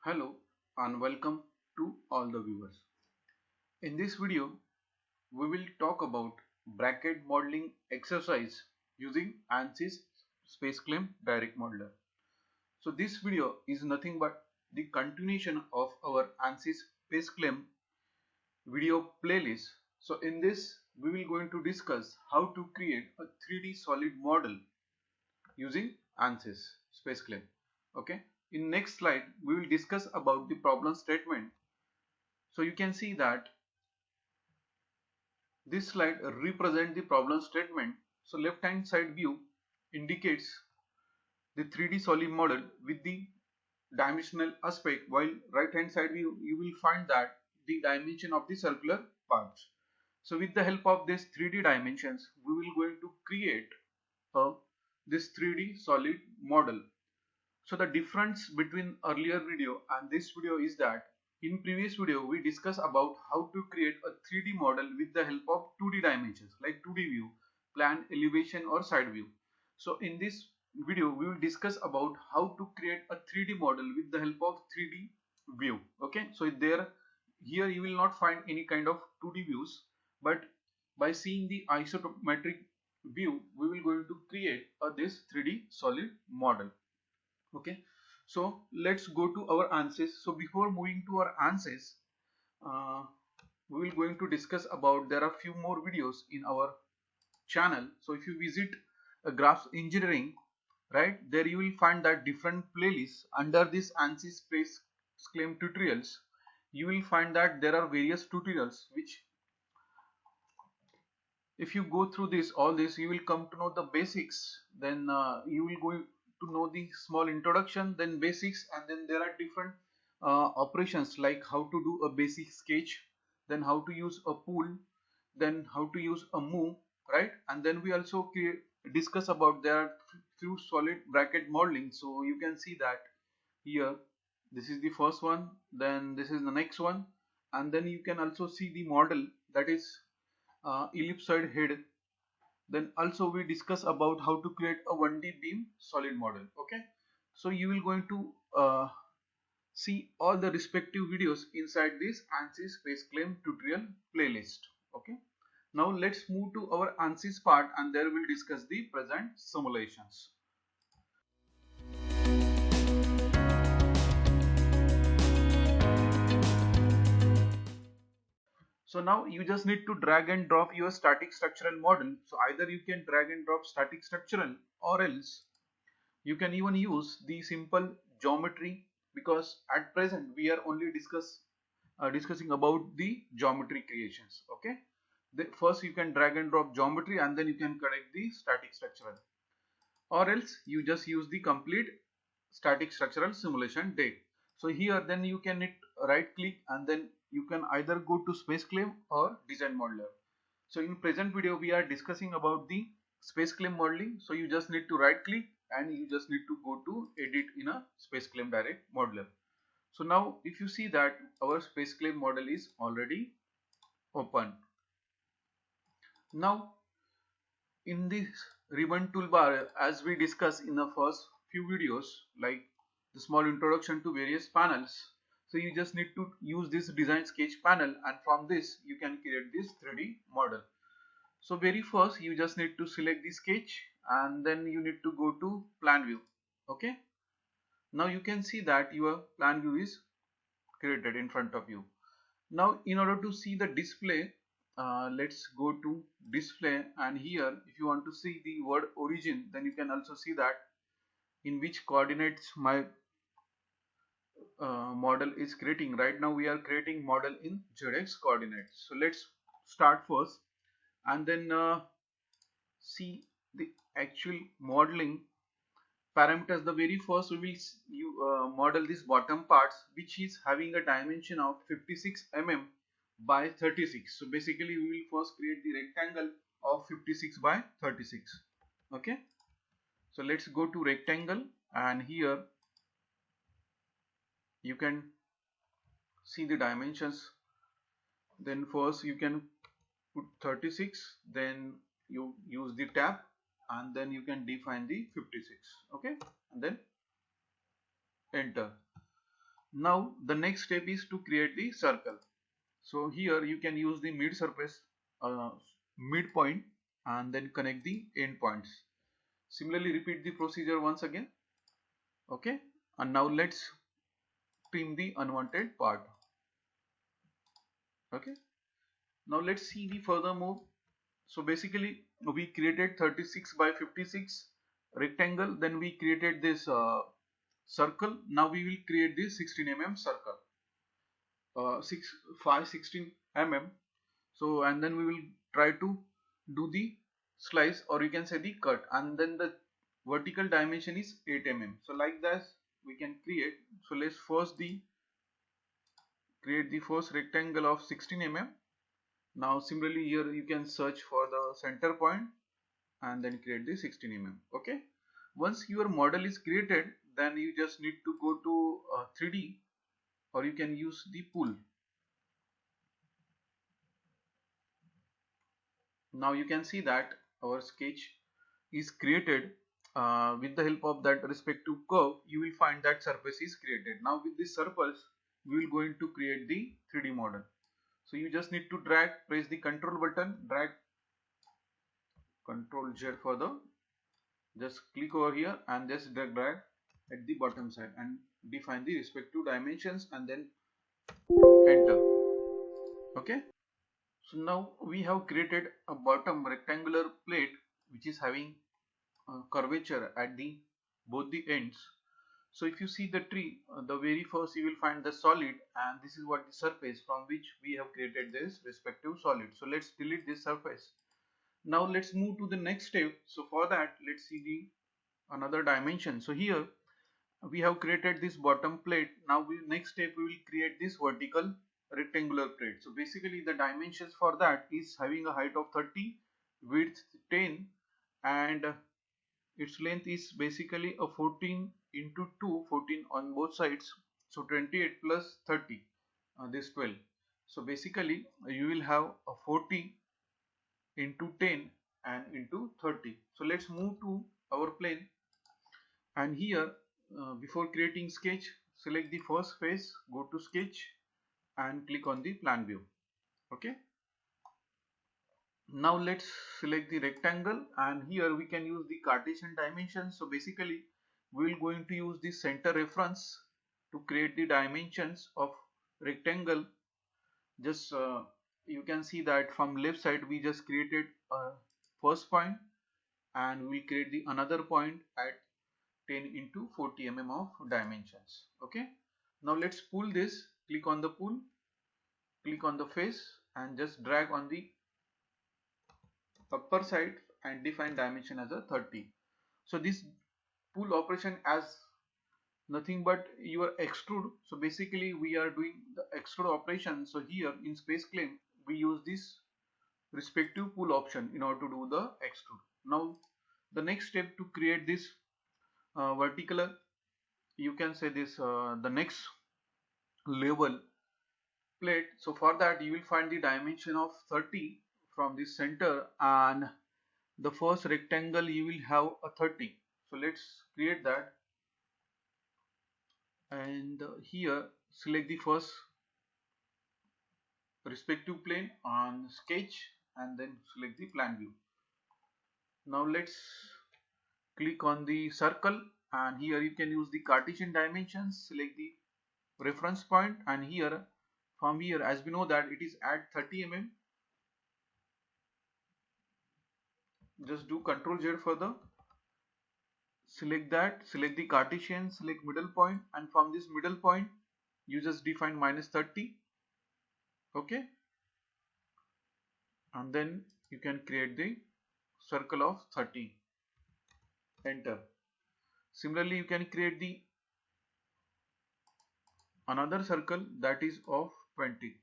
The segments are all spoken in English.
Hello and welcome to all the viewers. In this video, we will talk about bracket modeling exercise using ANSYS SpaceClaim Direct Modeler. So this video is nothing but the continuation of our ANSYS SpaceClaim video playlist. So in this, we will going to discuss how to create a 3D solid model using ANSYS SpaceClaim. Okay. In next slide, we will discuss about the problem statement. So you can see that this slide represents the problem statement. So left hand side view indicates the 3D solid model with the dimensional aspect, while right hand side view you will find that the dimension of the circular parts. So with the help of these 3D dimensions, we will going to create a this 3D solid model. So the difference between earlier video and this video is that in previous video we discussed about how to create a 3D model with the help of 2D dimensions like 2D view, plan, elevation or side view. So in this video we will discuss about how to create a 3D model with the help of 3D view. Okay, so here you will not find any kind of 2D views, but by seeing the isometric view we will going to create this 3D solid model. Okay, so let's go to our ANSYS. So before moving to our ANSYS, uh, we will going to discuss about there are few more videos in our channel. So if you visit graphs engineering, right, there you will find that different playlists under this ANSYS space claim tutorials. You will find that there are various tutorials which, if you go through this all this, you will come to know the basics. Then you will go to know the small introduction, then basics, and then there are different operations like how to do a basic sketch, then how to use a pool, then how to use a move, right? And then we also discuss about there are few solid bracket modeling. So you can see that here this is the first one, then this is the next one, and then you can also see the model, that is ellipsoid head. Then also we discuss about how to create a 1D beam solid model. Okay, so you will going to see all the respective videos inside this ANSYS SpaceClaim tutorial playlist. Okay, now let's move to our ANSYS part, and there we'll discuss the present simulations. So now you just need to drag and drop your static structural model. So either you can drag and drop static structural, or else you can even use the simple geometry, because at present we are only discussing about the geometry creations. Okay, first you can drag and drop geometry, and then you can connect the static structural, or else you just use the complete static structural simulation date. So here then you can hit right click, and then you can either go to SpaceClaim or Design Modeler. So in present video we are discussing about the SpaceClaim modeling. So you just need to right click and you just need to go to edit in a SpaceClaim Direct Modeler. So now if you see that our SpaceClaim model is already open. Now in this ribbon toolbar, as we discussed in the first few videos, like the small introduction to various panels, so you just need to use this design sketch panel, and from this you can create this 3D model. So very first you just need to select the sketch, and then you need to go to plan view. Okay, now you can see that your plan view is created in front of you. Now in order to see the display, let's go to display, and here if you want to see the word origin, then you can also see that in which coordinates my model is creating. Right now we are creating model in ZX coordinates. So let's start first, and then see the actual modeling parameters. The very first we will model this bottom parts, which is having a dimension of 56 mm by 36. So basically we will first create the rectangle of 56 by 36. Okay, so let's go to rectangle, and here you can see the dimensions. Then first you can put 36, then you use the tab, and then you can define the 56. Okay, and then enter. Now the next step is to create the circle. So here you can use the mid surface midpoint and then connect the end points. Similarly repeat the procedure once again. Okay, and now let's trim the unwanted part. Okay, now let's see the further move. So basically we created 36 by 56 rectangle, then we created this circle. Now we will create this 16 mm circle, 16 mm. So and then we will try to do the slice, or you can say the cut, and then the vertical dimension is 8 mm. So like that we can create. So let's first create the first rectangle of 16 mm. Now similarly here you can search for the center point and then create the 16 mm. Okay, once your model is created, then you just need to go to 3D, or you can use the pool. Now you can see that our sketch is created. With the help of that respective curve, you will find that surface is created. Now with this surface we will going to create the 3D model. So you just need to drag, press the control button, drag, control Z for the, just click over here and just drag at the bottom side and define the respective dimensions and then enter. Okay, so now we have created a bottom rectangular plate which is having curvature at the both the ends. So if you see the tree, the very first you will find the solid, and this is what the surface from which we have created this respective solid. So let's delete this surface. Now let's move to the next step. So for that, let's see the another dimension. So here we have created this bottom plate. Now next step we will create this vertical rectangular plate. So basically the dimensions for that is having a height of 30, width 10, and its length is basically a 14 into 2, 14 on both sides. So 28 plus 30, this 12. So basically you will have a 40 into 10 and into 30. So let's move to our plane, and here before creating sketch, select the first face, go to sketch and click on the plan view. Okay, now let's select the rectangle, and here we can use the Cartesian dimensions. So basically we will going to use the center reference to create the dimensions of rectangle. Just you can see that from left side we just created a first point, and we will create the another point at 10 into 40 mm of dimensions. Okay, now let's pull this, click on the pull, click on the face and just drag on the upper side and define dimension as a 30. So this pull operation as nothing but your extrude. So basically we are doing the extrude operation. So here in space claim we use this respective pull option in order to do the extrude. Now the next step to create this vertical, you can say this the next level plate. So for that you will find the dimension of 30 from the center, and the first rectangle you will have a 30. So let's create that, and here select the first respective plane on sketch and then select the plan view. Now let's click on the circle, and here you can use the Cartesian dimensions, select the reference point, and here from here, as we know that it is at 30 mm, just do Ctrl Z further, select that, select the Cartesian, select middle point, and from this middle point you just define minus 30. Okay, and then you can create the circle of 30, enter. Similarly you can create the another circle that is of 20.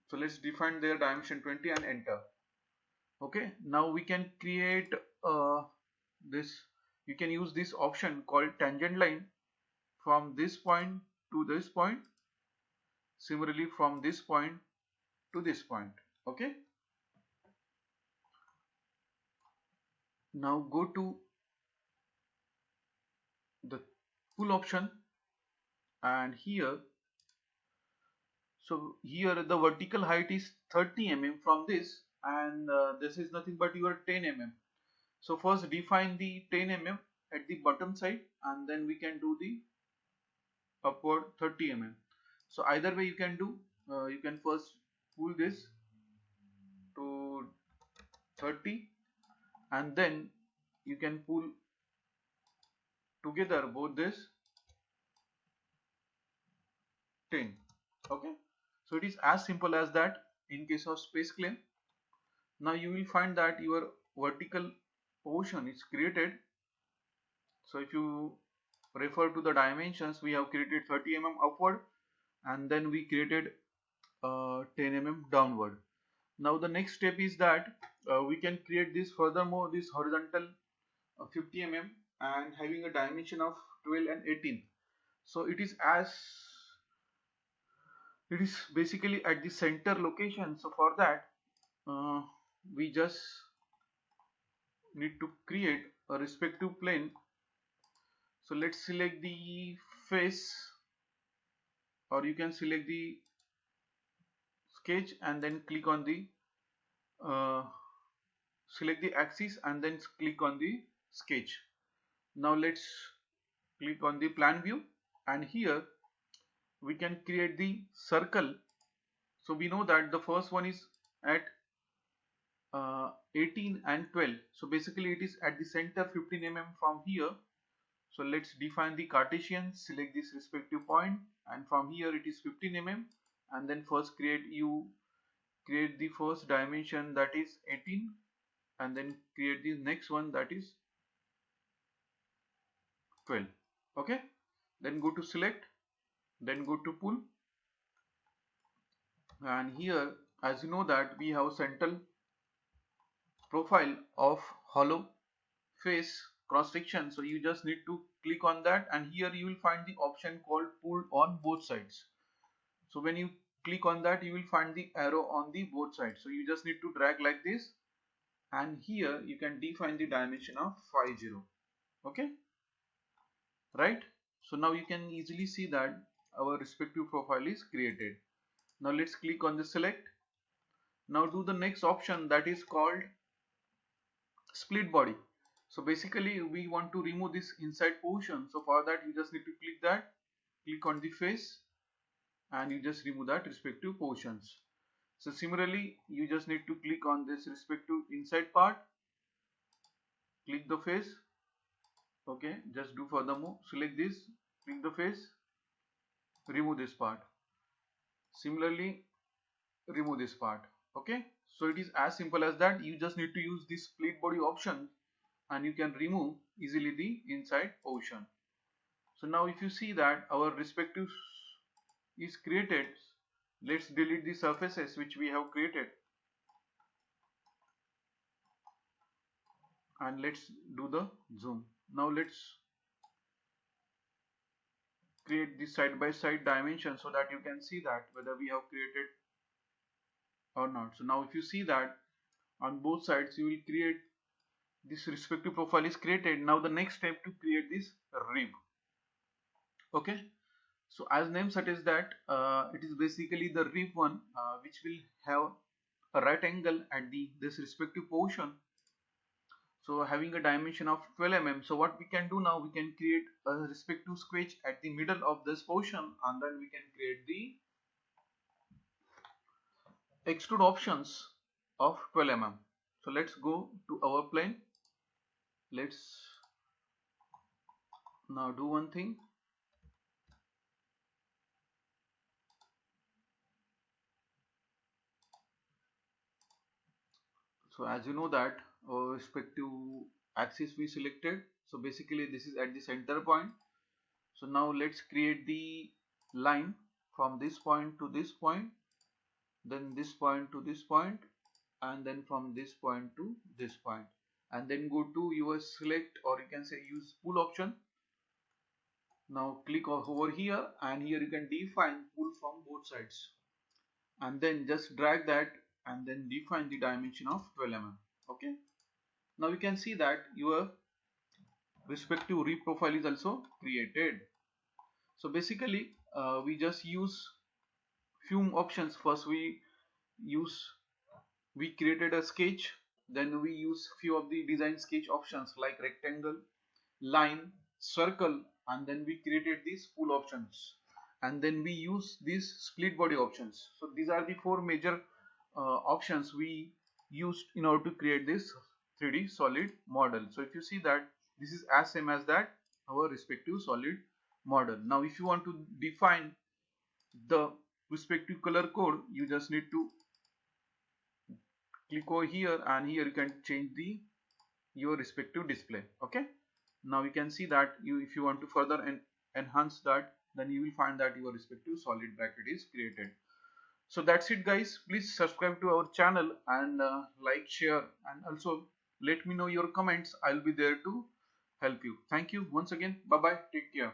So let's define their dimension 20 and enter. Okay, now we can create this, you can use this option called tangent line from this point to this point, similarly from this point to this point. Okay, now go to the pull option and here, so here the vertical height is 30 mm from this, and this is nothing but your 10 mm. So first define the 10 mm at the bottom side, and then we can do the upward 30 mm. So either way you can do, you can first pull this to 30, and then you can pull together both this 10. Okay, so it is as simple as that in case of space claim. Now you will find that your vertical portion is created. So if you refer to the dimensions, we have created 30 mm upward, and then we created 10 mm downward. Now the next step is that we can create this furthermore, this horizontal 50 mm and having a dimension of 12 and 18. So it is basically at the center location. So for that we just need to create a respective plane. So let's select the face, or you can select the sketch and then click on the uh, select the axis and then click on the sketch. Now let's click on the plan view, and here we can create the circle. So we know that the first one is at 18 and 12. So basically it is at the center 15 mm from here. So let's define the Cartesian, select this respective point, and from here it is 15 mm, and then first create the first dimension, that is 18, and then create the next one, that is 12. Okay, then go to select, then go to pull, and here as you know that we have central profile of hollow face cross section. So you just need to click on that, and here you will find the option called pull on both sides. So when you click on that, you will find the arrow on the both sides. So you just need to drag like this, and here you can define the dimension of 50. Okay, right? So now you can easily see that our respective profile is created. Now let's click on the select. Now do the next option, that is called split body. So basically we want to remove this inside portion. So for that you just need to click that, click on the face, and you just remove that respective portions. So similarly you just need to click on this respective inside part, click the face. Okay, just do furthermore, select this, click the face, remove this part, similarly remove this part. Okay, so it is as simple as that. You just need to use this split body option, and you can remove easily the inside portion. So now if you see that our respective is created, let's delete the surfaces which we have created, and let's do the zoom. Now let's create the side by side dimension so that you can see that whether we have created or not. So now if you see that on both sides you will create this respective profile is created. Now the next step to create this rib. Okay, so as name suggests that it is basically the rib one, which will have a right angle at the this respective portion. So having a dimension of 12 mm. So what we can do now, we can create a respective sketch at the middle of this portion, and then we can create the extrude options of 12 mm. So let's go to our plane. Let's now do one thing. So as you know that our respective axis we selected. So basically this is at the center point. So now let's create the line from this point to this point, then this point to this point, and then from this point to this point, and then go to your select, or you can say use pull option. Now click over here, and here you can define pull from both sides, and then just drag that and then define the dimension of 12 mm. Okay, now you can see that your respective rib profile is also created. So basically we just use few options. First we created a sketch, then we use few of the design sketch options like rectangle, line, circle, and then we created these full options, and then we use these split body options. So these are the four major options we used in order to create this 3D solid model. So if you see that this is as same as that our respective solid model. Now if you want to define the respective color code, you just need to click over here, and here you can change the your respective display. Okay, now you can see that if you want to further enhance that, then you will find that your respective solid bracket is created. So that's it guys, please subscribe to our channel and like, share, and also let me know your comments. I'll be there to help you. Thank you once again. Bye bye, take care.